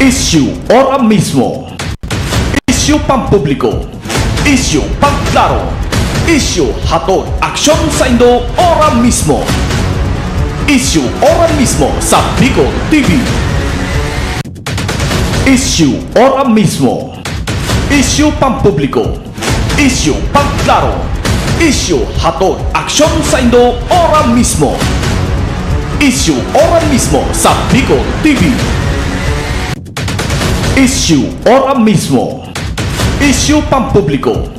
Issue ora mismo. Issue pampubliko. Issue pangklaro. Issue hatod aksyon sa Indo ora mismo. Issue ora mismo sa Bicol TV. Issue ora mismo. Issue pampubliko. Issue pangklaro. Issue hatod aksyon sa Indo ora mismo. Issue ora mismo sa Bicol TV. Issue ora mismo. Issue pampubliko.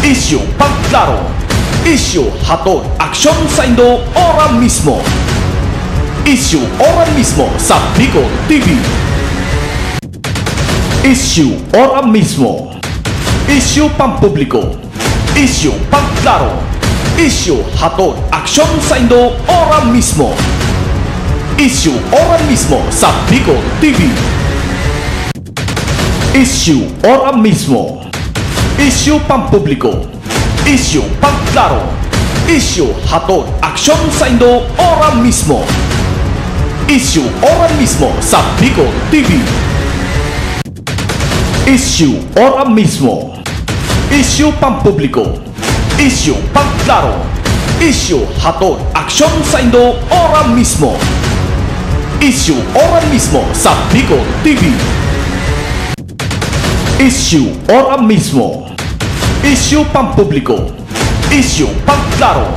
Issue pangklaro. Issue hatod aksyon sa Indo ora mismo. Issue ora mismo sa Bicol TV. Issue ora mismo. Issue pampubliko. Issue pangklaro. Issue hatod aksyon sa Indo ora mismo. Issue ora mismo sa Bicol TV. Issue ora mismo. Issue pampubliko. Issue pangklaro. Issue hatod aksyon sa Indo ora mismo. Issue ora mismo sa Bicol TV. Issue ora mismo. Issue pampubliko. Issue pangklaro. Issue hatod aksyon sa Indo ora mismo. Issue ora mismo sa Bicol TV. Issue ora mismo. Issue pampubliko. Issue pangklaro.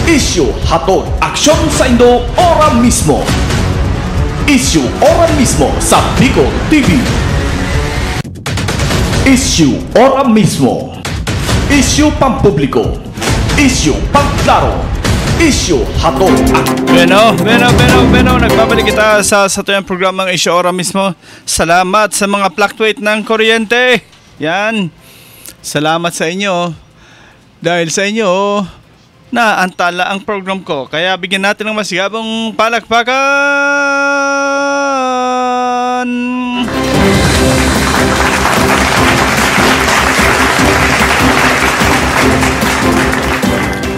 Issue hatod aksyon sa Indo ora mismo. Issue ora mismo sa Bicol TV. Issue ora mismo. Issue pampubliko. Issue pangklaro. Issue hatod. Nagbabalik kita sa tuyang programang Issue ora mismo. Salamat sa mga fluctuate ng kuryente. Yan. Salamat sa inyo. Dahil sa inyo, naantala ang program ko. Kaya bigyan natin ng masigabong palakpakan.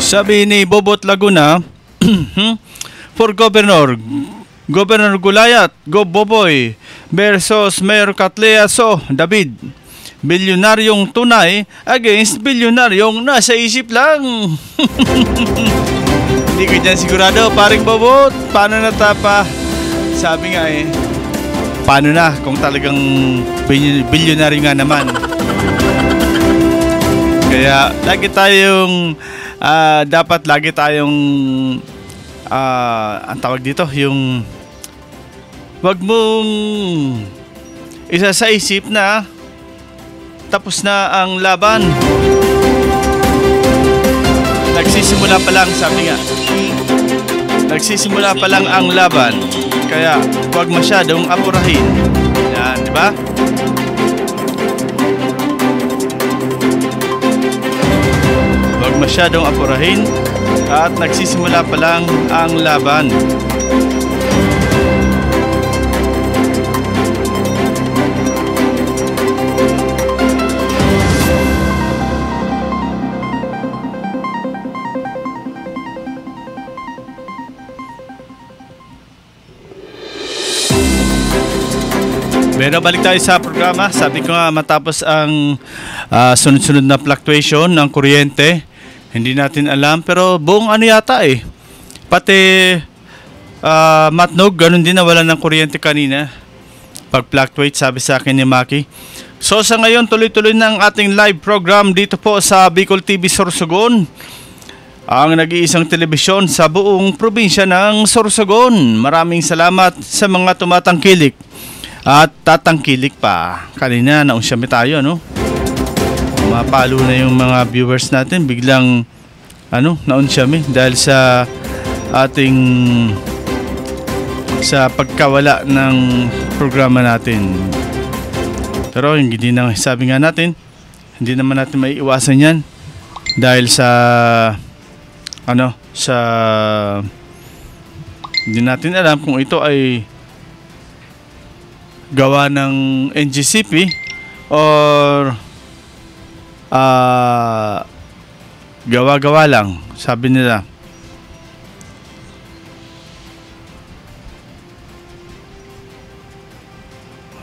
Sabi ni Bobot Laguna, for Governor Gulayat, Go Boboy versus Mayor Catleaso David. Bilyonaryong tunay against bilyonaryong nasa isip lang. Hindi ka dyan sigurado, paring Bobot. Paano natapa? Sabi nga paano na kung talagang bilyonaryo nga naman. Kaya lagi tayong dapat lagi tayong ang tawag dito, yung wag mong isa sa isip na tapos na ang laban. Nagsisimula pa lang, sabi nga. Nagsisimula pa lang ang laban. Kaya wag masyadong apurahin. Yan, di ba? Huwag masyadong apurahin at nagsisimula pa lang ang laban. Pero balik tayo sa programa. Sabi ko nga matapos ang sunod-sunod na fluctuation ng kuryente, hindi natin alam, pero buong ano yata pati Matnog, ganun din nawalan ng kuryente kanina pag fluctuate, sabi sa akin ni Maki. So sa ngayon tuloy-tuloy ng ating live program dito po sa Bicol TV Sorsogon, ang nag-iisang telebisyon sa buong probinsya ng Sorsogon. Maraming salamat sa mga tumatangkilik at tatangkilik pa. Kanina naunsyami tayo, no? Mapalo na yung mga viewers natin, biglang naunsyami dahil sa ating sa pagkawala ng programa natin. Pero hindi na, sabi nga natin, hindi naman natin maiiwasan yan dahil sa hindi natin alam kung ito ay gawa ng NGCP or gawa-gawa lang, sabi nila.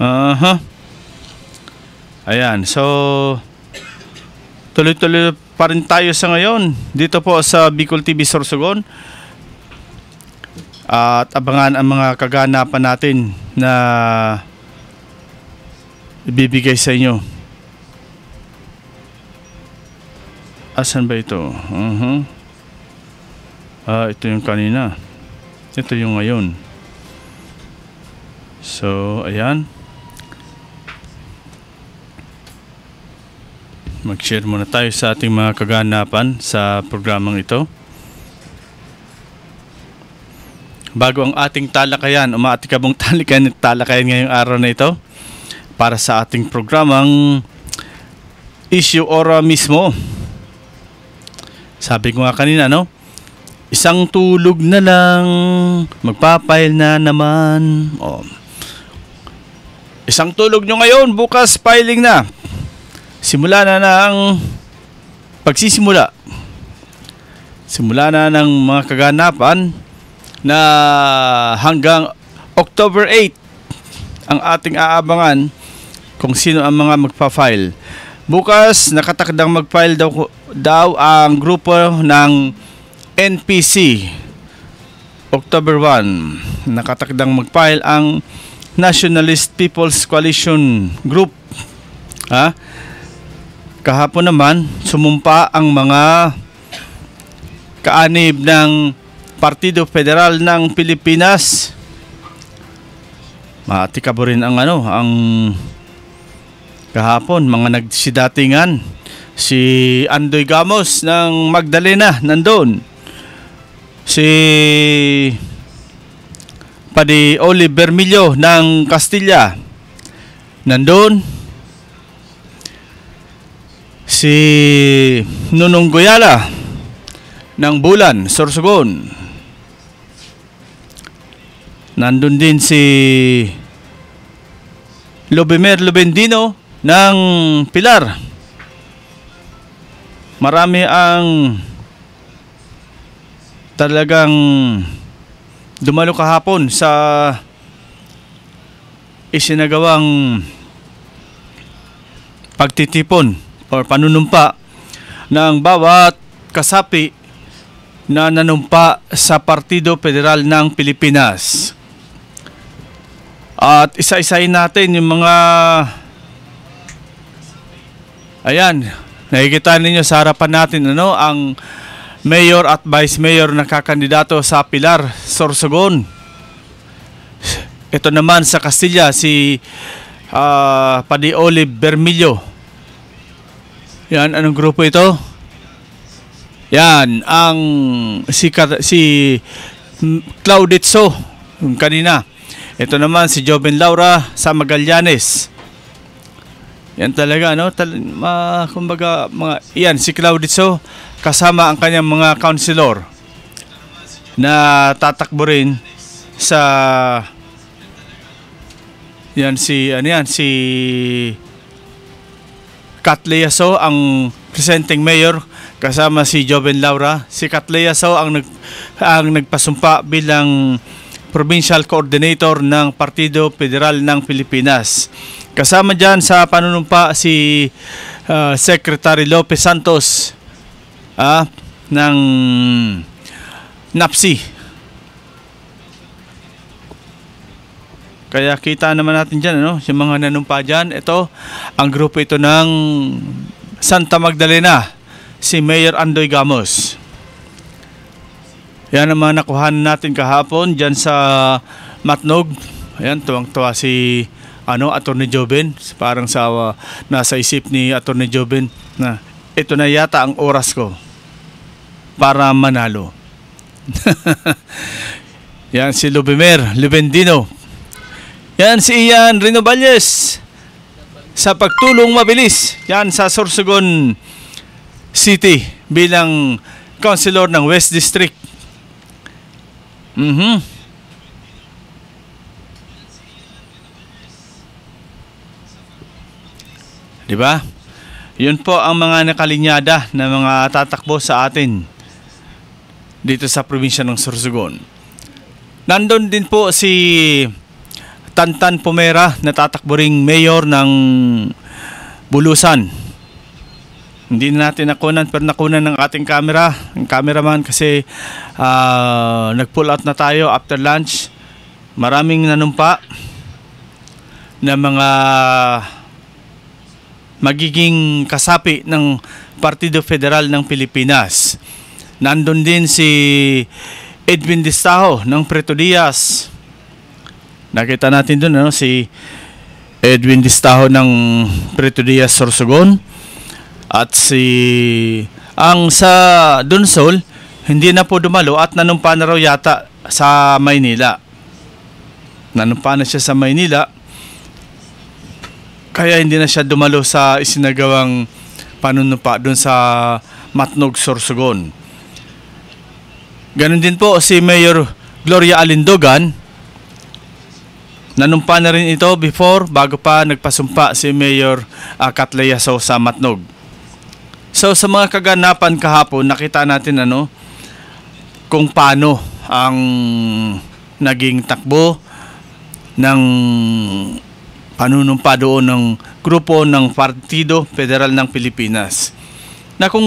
Aha. Ayan, so tuloy-tuloy pa rin tayo sa ngayon dito po sa Bicol TV Sorsogon. At abangan ang mga kaganapan natin na ibibigay sa inyo. Asan ba ito? Ito yung kanina. Ito yung ngayon. So, ayan. Mag-share muna tayo sa ating mga kaganapan sa programang ito. Bago ang ating talakayan, umaatikabong talakayan ngayong araw na ito para sa ating programang Issue Ora mismo. Sabi ko nga kanina, no? Isang tulog na lang, magpapile na naman. Isang tulog nyo ngayon, bukas filing na. Simula na ng pagsisimula. Simula na ng mga kaganapan na hanggang October 8 ang ating aabangan kung sino ang mga magpa-file. Bukas nakatakdang mag-file daw ang grupo ng NPC. October 1 nakatakdang mag-file ang Nationalist People's Coalition Group. Kahapon naman sumumpa ang mga kaanib ng Partido Federal ng Pilipinas. Maatikabo rin ang ang kahapon mga nagsidatingan. Si Andoy Gamos ng Magdalena nandun. Si Padi Oli Bermillo ng Castilla nandun. Si Nunong Goyala ng Bulan, Sorsogon. Nandun din si Lobemer Lubendino ng Pilar. Marami ang talagang dumalo kahapon sa isinagawang pagtitipon or panunumpa ng bawat kasapi na nanumpa sa Partido Federal ng Pilipinas. At isa-isahin natin yung mga ayan, nakikita ninyo sa harapan natin ang mayor at vice mayor na kakandidato sa Pilar, Sorsogon. Ito naman sa Castilla si Padi Olive Bermillo. Yan, anong grupo ito? Yan, ang si Claudetso, yung kanina. Ito naman si Joven Laura sa Magallanes. Yan talaga, kumbaga, yan, si Claudetso, kasama ang kanyang mga councilor na tatakbo rin sa yan, si Katlea So ang presenting mayor kasama si Joven Laura. Si Katlea So ang nagpasumpa bilang provincial coordinator ng Partido Federal ng Pilipinas. Kasama dyan sa panunumpa si Secretary Lopez Santos ng NAPSI. Kaya kita naman natin dyan, yung mga nanumpa dyan. Ito, ang grupo ito ng Santa Magdalena, si Mayor Andoy Gamos. Yan ang mga nakuhanan natin kahapon dyan sa Matnog. Ayan, tuwang-tuwa si Attorney Joven. Parang nasa isip ni Attorney Joven na ito na yata ang oras ko para manalo. Yan si Lobemer Lubendino. Yan si Ian Rinoballes sa pagtulong mabilis. Yan sa Sorsogon City bilang councilor ng West District. Diba? Yun po ang mga nakalinyada na mga tatakbo sa atin dito sa probinsya ng Sorsogon. Nandun din po si Tantan Pomera na tatakbo ring mayor ng Bulusan. Hindi na natin nakunan pero nakunan ng ating camera, ang cameraman kasi nag-pull out na tayo after lunch. Maraming nanumpa na mga magiging kasapi ng Partido Federal ng Pilipinas. Nandun din si Edwin Distaho ng Preto Diaz. Nakita natin doon si Edwin Distaho ng Preto Diaz Sorsogon. At ang sa Dunsol, hindi na po dumalo at nanumpa na raw yata sa Maynila. Nanumpa na siya sa Maynila. Kaya hindi na siya dumalo sa isinagawang panunumpa doon sa Matnog, Sorsogon. Ganon din po si Mayor Gloria Alindogan. Nanumpa na rin ito bago pa nagpasumpa si Mayor Catleyaso sa Matnog. So sa mga kaganapan kahapon, nakita natin kung paano ang naging takbo ng panunumpa doon ng grupo ng Partido Federal ng Pilipinas. Na kung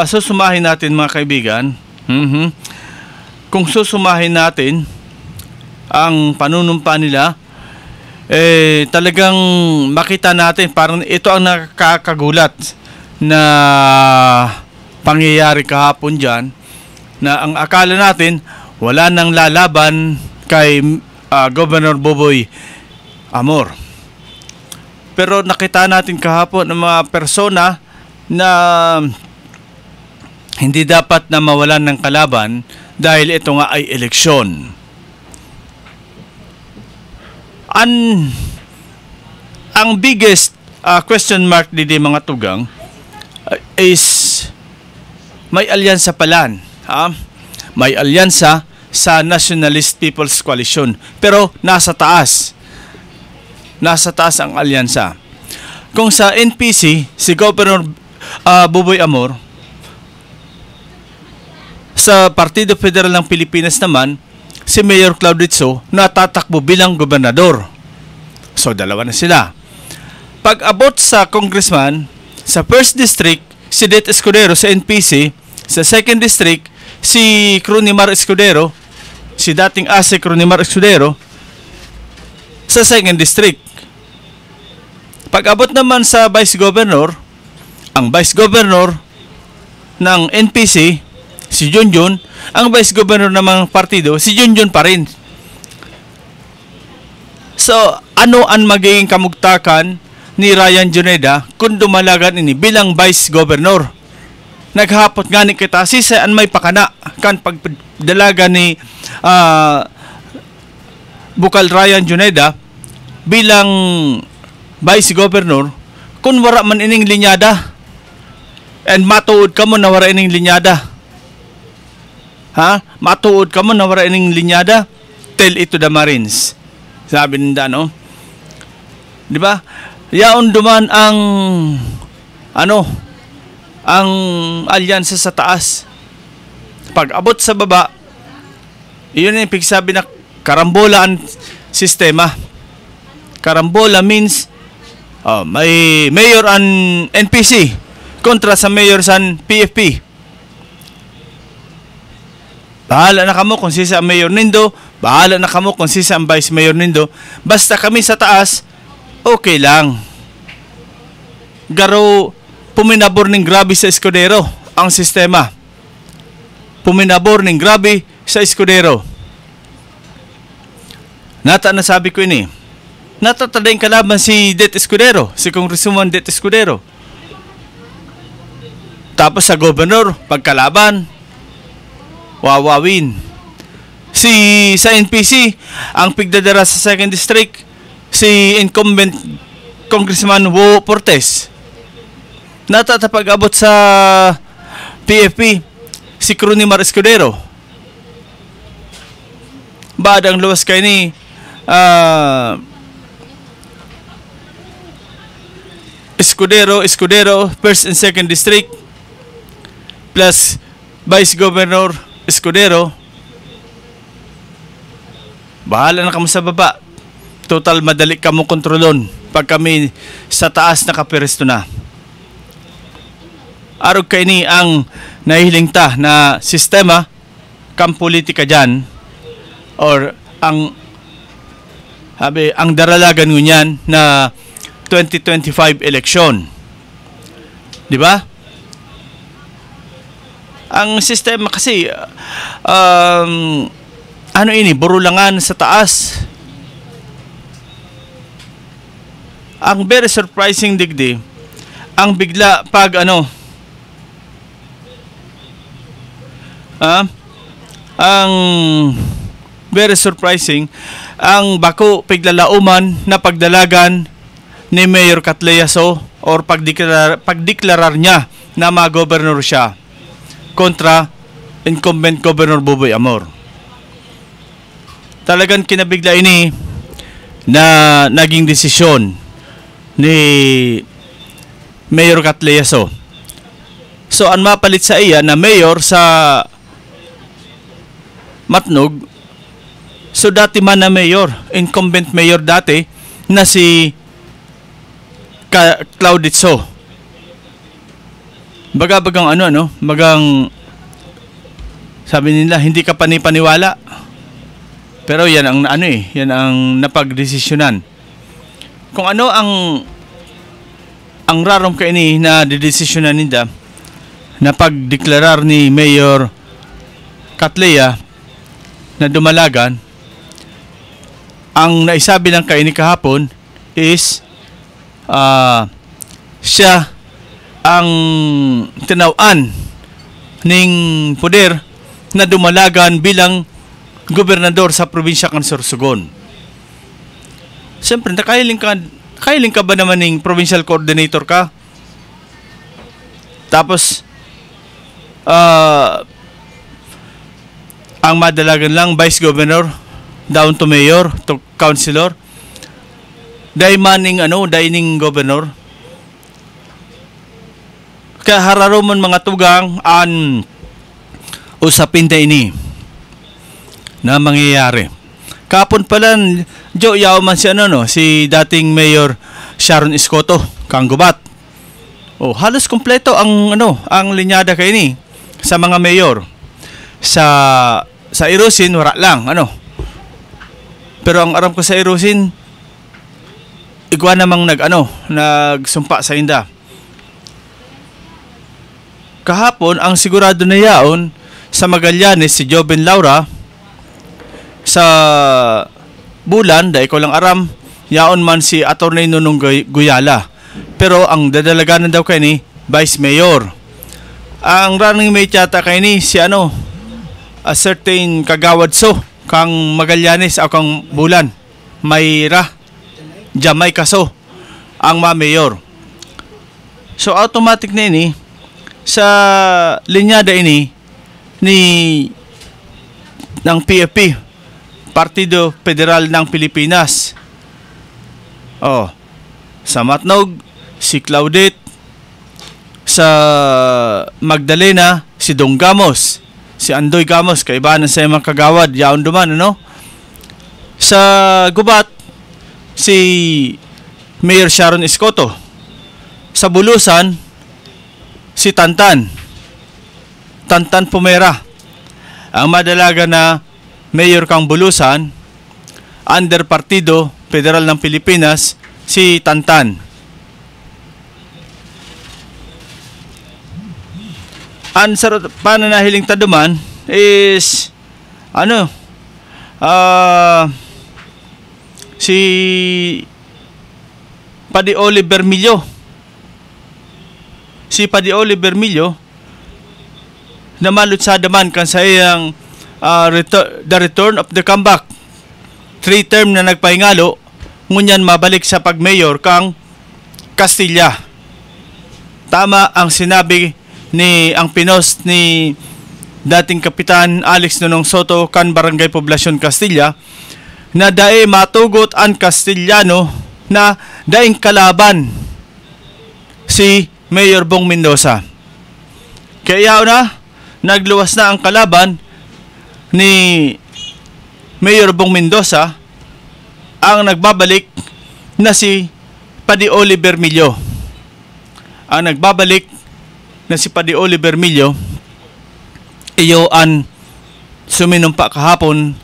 susumahin natin mga kaibigan, kung susumahin natin ang panunumpa nila, talagang makita natin parang ito ang nakakagulat na pangyayari kahapon dyan, na ang akala natin wala nang lalaban kay Governor Boboy Amor. Pero nakita natin kahapon ng mga persona na hindi dapat na mawalan ng kalaban dahil ito nga ay eleksyon. Ang biggest question mark dito mga tugang is may alyansa palan. May alyansa sa Nationalist People's Coalition. Pero nasa taas. Nasa taas ang alyansa. Kung sa NPC, si Governor Boboy Amor, sa Partido Federal ng Pilipinas naman, si Mayor Claude Rizzo na tatakbo bilang gobernador. So, dalawa na sila. Pag abot sa congressman, sa 1st District, si Det Escudero sa NPC, sa 2nd District, si Crunimar Escudero, si dating ASE Crunimar Escudero, sa 2nd District. Pag abot naman sa Vice Governor, ang Vice Governor ng NPC, si Junjun, ang Vice Governor ng mga partido, si Junjun pa rin. So, ano ang magiging kamugtakan ni Ryan Juneda kung dumalagan ini bilang Vice Governor? Naghapot nga ni kita, sisaan may pakana kan pagdalaga ni Bukal Ryan Juneda bilang Vice Governor kung wala man ining linyada and matuod ka mo na wala ining linyada. Matuod ka mo na wala ining linyada, tell it to the Marines. Sabi nila, di ba? Yaon duman ang ang alyansa sa taas. Pag abot sa baba, iyon yung pigsabi na karambola ang sistema. Karambola means may mayor ang NPC kontra sa mayor sa PFP. Bahala na kamo kung sisa ang mayor nindo, bahala na kamo kung sisa ang vice mayor nindo. Basta kami sa taas, okay lang. Garo, puminabor ng grabe sa Escudero ang sistema. Puminabor ng grabe sa Escudero. Nasabi ko ini. Natatadaing kalaban si Det Escudero, si Congresswoman Det Escudero. Tapos sa gobernador, pagkalaban, wawawin. Sa NPC, ang pigdadara sa 2nd District, si incumbent Congressman Wo Portes. Natatapag abot sa PFP, si Crunimar Escudero. Badang luwas kay ni Escudero, 1st and 2nd District, plus Vice Governor Escudero. bahala na kamo sa baba. Total madali kamo kontrolon pag kami sa taas nakaperesto na. Arog kay ni ang nahihiling ta na sistema kam politika dyan or ang daralagan ngunyan na 2025 election. Di ba? Ang sistema kasi burulangan sa taas. Ang very surprising digdi, ang bigla pag ang very surprising ang bako piglalauman na pagdalagan ni Mayor Catleyaso or pagdeklarar niya na ma-governor siya kontra incumbent Governor Buboy Amor. Talagang kinabigla ini na naging desisyon ni Mayor Catleyaso. So ang mapalit sa iya na mayor sa Matnog, so dati man na mayor, incumbent mayor dati na si Clauditso. Bagang magang sabi nila hindi ka panipaniwala. Pero yan ang yan ang napagdesisyonan. Kung ano ang rarom kaini na didesisyonan nila na pagdeklarar ni Mayor Catlea na dumalagan, ang naisabi ng kaini kahapon is siya ang tinawan ning poder na dumalagan bilang gobernador sa probinsya kan Sorsogon. Siyempre, nakahiling ka ba naman ng provincial coordinator ka? Tapos, ang madalagan lang, vice governor, down to mayor, to councilor, dining governor. Kaya hararoman mga tugang an usapin na ini na mangyayari. Kapon pala, yaw man si dating Mayor Sharon Escoto, kang gubat. Halos kompleto ang linyada kay ni sa mga mayor. Sa Irusin wala lang Pero ang aram ko sa Irusin igwa namang nagsumpa sa inda. Kahapon ang sigurado na yaon sa Magallanes si Joven Laura. Sa Bulan, dahil ko lang aram, yaon man si Atty. Nunung Guyala. Pero ang dadalaganan daw kay ni Vice Mayor. Ang running mate yata kay ni si a certain Kagawadso kang Magallanes o kang Bulan. Mayra Jamay Kaso ang ma-mayor. So automatic na ini sa linyada ini ng PFP, Partido Federal ng Pilipinas. Sa Matnog, si Claudette. Sa Magdalena, si Dong Gamos. Si Andoy Gamos, kaibanan sa mga kagawad. Yaon duman, Sa Gubat, si Mayor Sharon Escoto. Sa Bulusan, si Tantan Pumera. Ang madalaga na Mayor kang Bulusan, under Partido Federal ng Pilipinas, si Tantan. Ang pananahiling taduman is si Padioli Bermillo. Si Padioli Bermillo na malot sa daman kan sa iyang the return of the comeback. 3 term na nagpahingalo, ngunyan mabalik sa pagmayor kang Castilla. Tama ang sinabi ang pinost ni dating Kapitan Alex Nonong Soto kan Barangay Poblacion Castilla na dae matugot ang Castellano na daing kalaban si Mayor Bong Mendoza. Kaya nagluwas na ang kalaban ni Mayor Bong Mendoza ang nagbabalik na si Padioli Bermillo. Ang nagbabalik na si Padioli Bermillo iyo ang suminumpa kahapon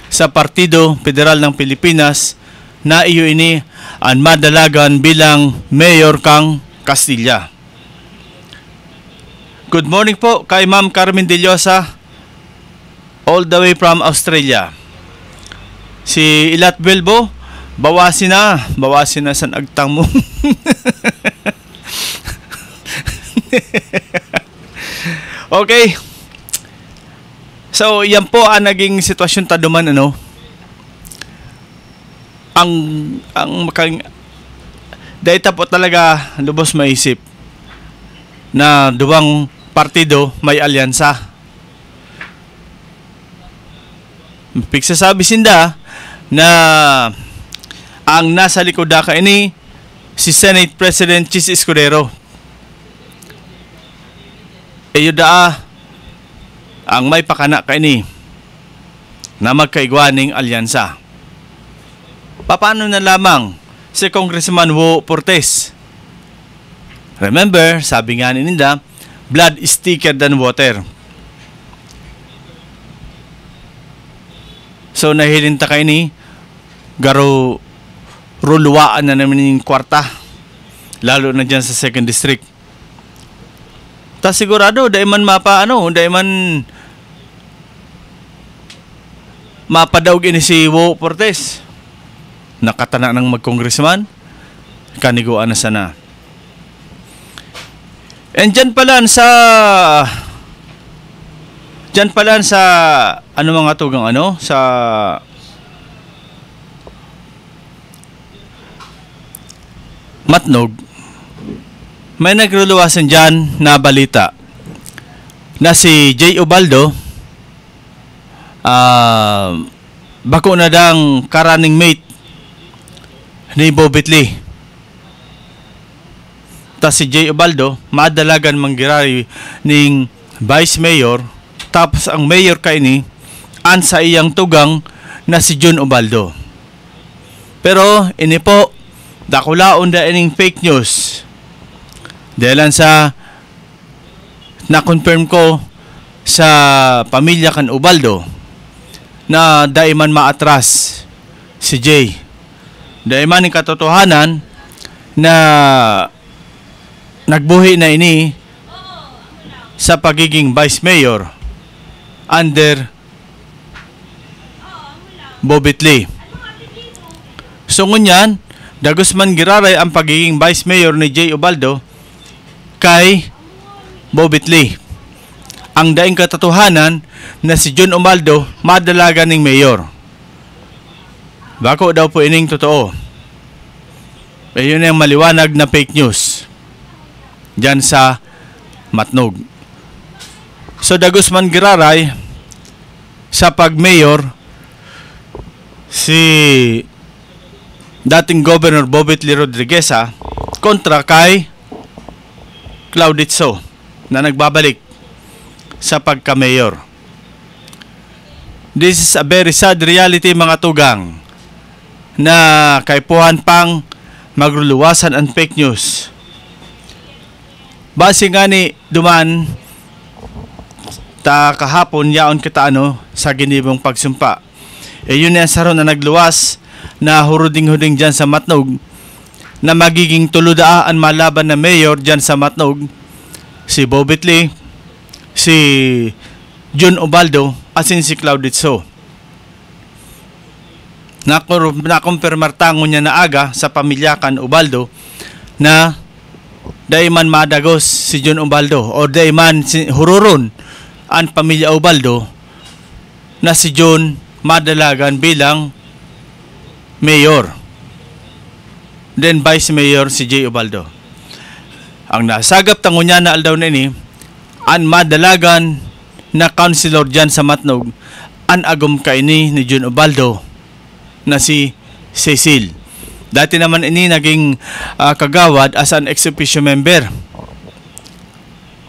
sa Partido Federal ng Pilipinas na iyo ini ang madalagan bilang Mayor kang Castilla. Good morning po kay Ma'am Carmen De Llosa all the way from Australia. Si Ilat Belbo, bawasin na sa agtang mo. Okay. So, yan po ang naging sitwasyon taduman ang makang data po talaga lubos maisip na duwang partido may alyansa. Pigsasabi sinda na ang nasa likod ka ini si Senate President Chis Escudero. Iyo ang may pakana ka ini na magkaigwaning alyansa. Paano na lamang si Congressman Wo Portes? Remember, sabi nga ninda, blood is thicker than water. So nahilinta kayo ni garo ruluwaan na naman yung kwarta, lalo na dyan sa 2nd District. Ta sigurado dahil man dahil man mapadaog ini si Wo Portes. Nakatana ng mag-congressman, kaniguan na sana. And dyan pala sa ano mga tugang sa Matnog, may nagluluwasan dyan na balita na si Jay Ubaldo bako na dang ka-running mate ni Bobit Lee. Ta si Jay Ubaldo madalagan manggirari ning Vice Mayor, tapos ang Mayor kay ni an sa iyang tugang na si Jun Ubaldo. Pero ini po dakulaon da ining fake news. Dahil sa na-confirm ko sa pamilya kan Ubaldo na daiman maatras si Jay. Daiman yung katotohanan na nagbuhi na ini sa pagiging Vice Mayor under Bobit Lee. So ngunyan, dagos man giraray ang pagiging Vice Mayor ni Jay Ubaldo kay Bobit Lee. Ang daing katotohanan na si Jun Ubaldo madalaga ning mayor. Bako daw po ining totoo. Ayun yung maliwanag na fake news dyan sa Matnog. So dagos man giraray sa pag-mayor si dating Governor Bobit Lee Rodriguez kontra kay Clauditzo na nagbabalik sa pagka-mayor. This is a very sad reality mga tugang na kaipuhan pang magluluwasan ang fake news. Base nga ni duman ta kahapon yaon kita sa ginibong pagsumpa. Yun na saron na nagluwas na huruding-huding dyan sa Matnog na magiging tuludaan malaban na mayor dyan sa Matnog si Bobit Lee, si Jun Ubaldo asin si Clauditzo. Nakumpirmar tango niya na aga sa pamilya kan Ubaldo na dayman madagos si Jun Ubaldo o dayman hururon ang pamilya Ubaldo na si Jun madalagan bilang mayor. Then Vice Mayor si Jay Ubaldo. Ang nasagap tango niya na aldaw na ini ang madalagan na councilor dyan sa Matnog an agum kaini ni Jun Ubaldo na si Cecil. Dati naman ini naging kagawad as an ex-officio member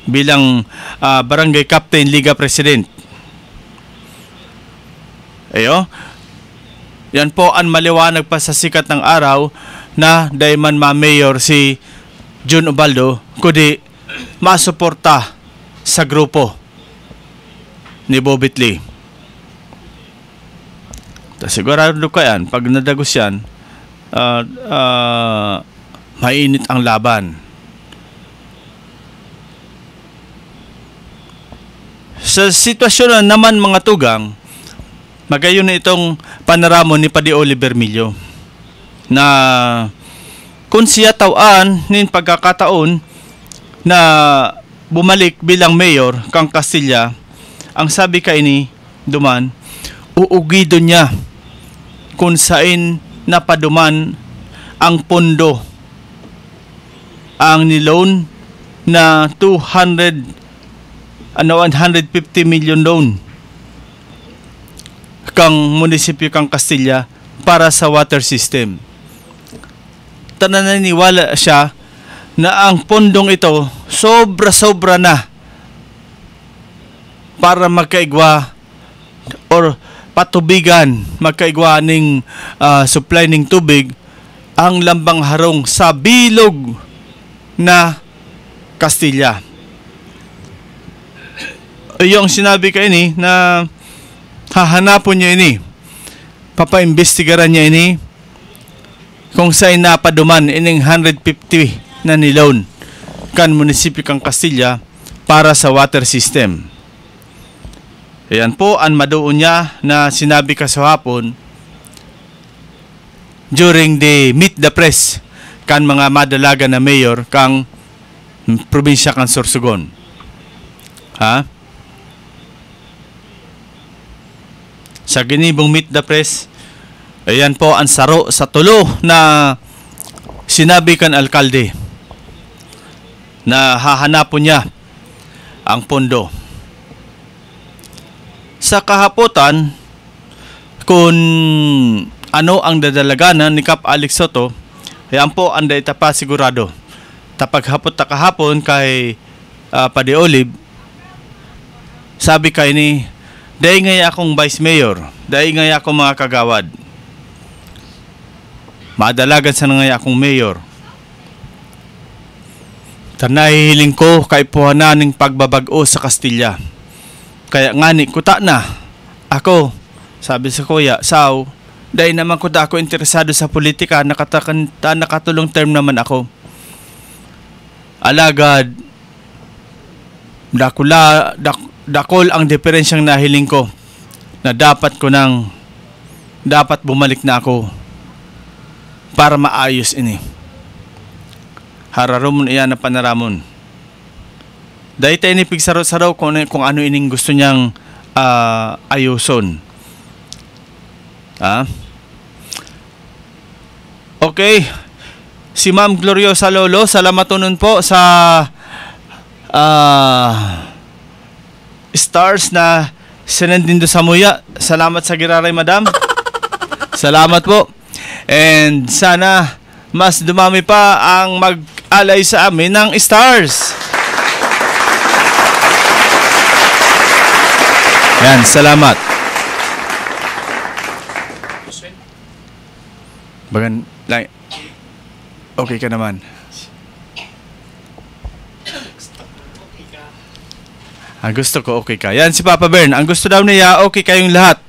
bilang barangay captain, liga president. Ayo, Yan po ang maliwanag pa sa sikat ng araw na dahil man ma-mayor si Jun Ubaldo, kundi masuporta sa grupo ni Bobit Lee. Sigurado ka yan, pag nadagos yan, mainit ang laban. Sa sitwasyon na naman mga tugang, magayon na itong panorama ni Padre Oliver Millo na kung siya tawaan nin pagkakataon na bumalik bilang mayor kang Castilla, ang sabi kay ni duman, uugido niya kung saan napaduman ang pondo ang niloan na 150 million loan kang munisipyo kang Castilla para sa water system. Naniniwala siya na ang pondong ito sobra-sobra na para magkaigwa or patubigan, magkaigwa ng supply ng tubig ang lambang harong sa bilog na Castilla. Yung sinabi ka ini na hahanapon niya ini, papaimbestigaran niya ini kung saan napaduman ining 150 na niloan kan munisipyo kang Castilla para sa water system. Ayan po ang madoon niya na sinabi ka sa hapon during the meet the press kan mga madalaga na mayor kang probinsya kang Sorsogon. Ha? Sa ginibong meet the press, ayan po ang saro sa tulo na sinabi kan alkalde na hahanapon niya ang pondo. Sa kahapotan, kung ano ang dadalaganan ni Kap Alex Soto, ayan po ang daita pa sigurado. Tapaghapot ta kahapon kay Padre Olive, sabi kay ni, dahil ngay akong vice mayor, dahil ngay akong mga kagawad, madalagan sa ngay akong mayor, tanahihiling ko kay puhananing pagbabago sa Castilla. Kaya ngani kuta na ako, sabi sa kuya, saw, dahil naman kuta ako interesado sa politika, nakatulong term naman ako. Alagad, dakol ang diferensyang nahiling ko na dapat bumalik na ako para maayos ini. Hararon iyan na panaramon. Dahil tayo ni pigsarot-saraw kung ano ining gusto niyang ayuson. Okay. Si Ma'am Gloriosa Lolo, salamat nun po sa stars na sinendin do sa muya. Salamat sa giraray, madam. Salamat po. And sana mas dumami pa ang mag-alay sa amin ng stars. Yan, salamat. Bagan, like, okay ka naman. Ang gusto ko, okay ka. Yan si Papa Bern. Ang gusto daw niya, okay kayong lahat.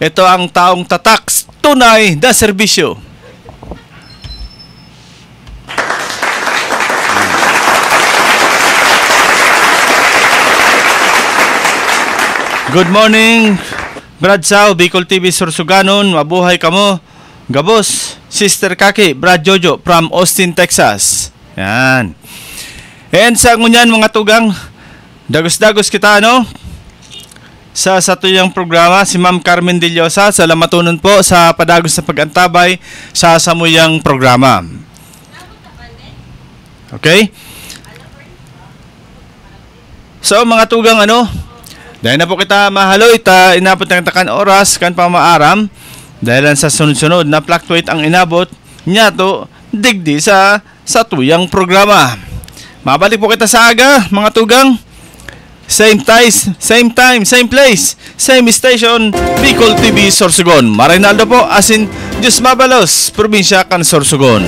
Ito ang taong tatak, tunay na serbisyo. Good morning, Brad Sao, Bicol TV Sorsoganon. Mabuhay ka mo. Gabos, Sister Kaki, Brad Jojo from Austin, Texas. Yan. And sa ngunyan mga tugang, dagos-dagos kita, ano? Sa tuyang programa, si Ma'am Carmen De Llosa, salamatunon po sa padagos na pag-antabay sa samuyang programa. Okay? So, mga tugang, ano? Dahil na po kita mahalo, inabot ng takan oras, kan pamaaram, dahil sa sunod-sunod na fluctuate ang inabot, niya to, digdi sa tuyang programa. Mabalik po kita sa aga, mga tugang. same ties, same time, same place, same station, Bicol TV Sorsogon. Marinaldo po, asin Diyos Mabalos, probinsya kan Sorsogon.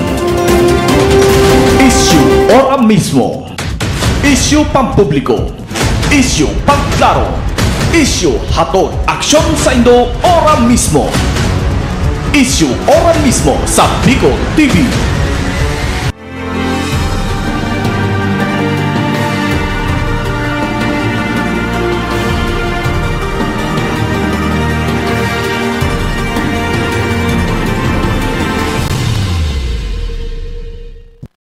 Issue ora mismo. Issue pampubliko. Issue pagklaro. Issue hatod aksyon sa Indo ora mismo. Issue ora mismo sa Bicol TV.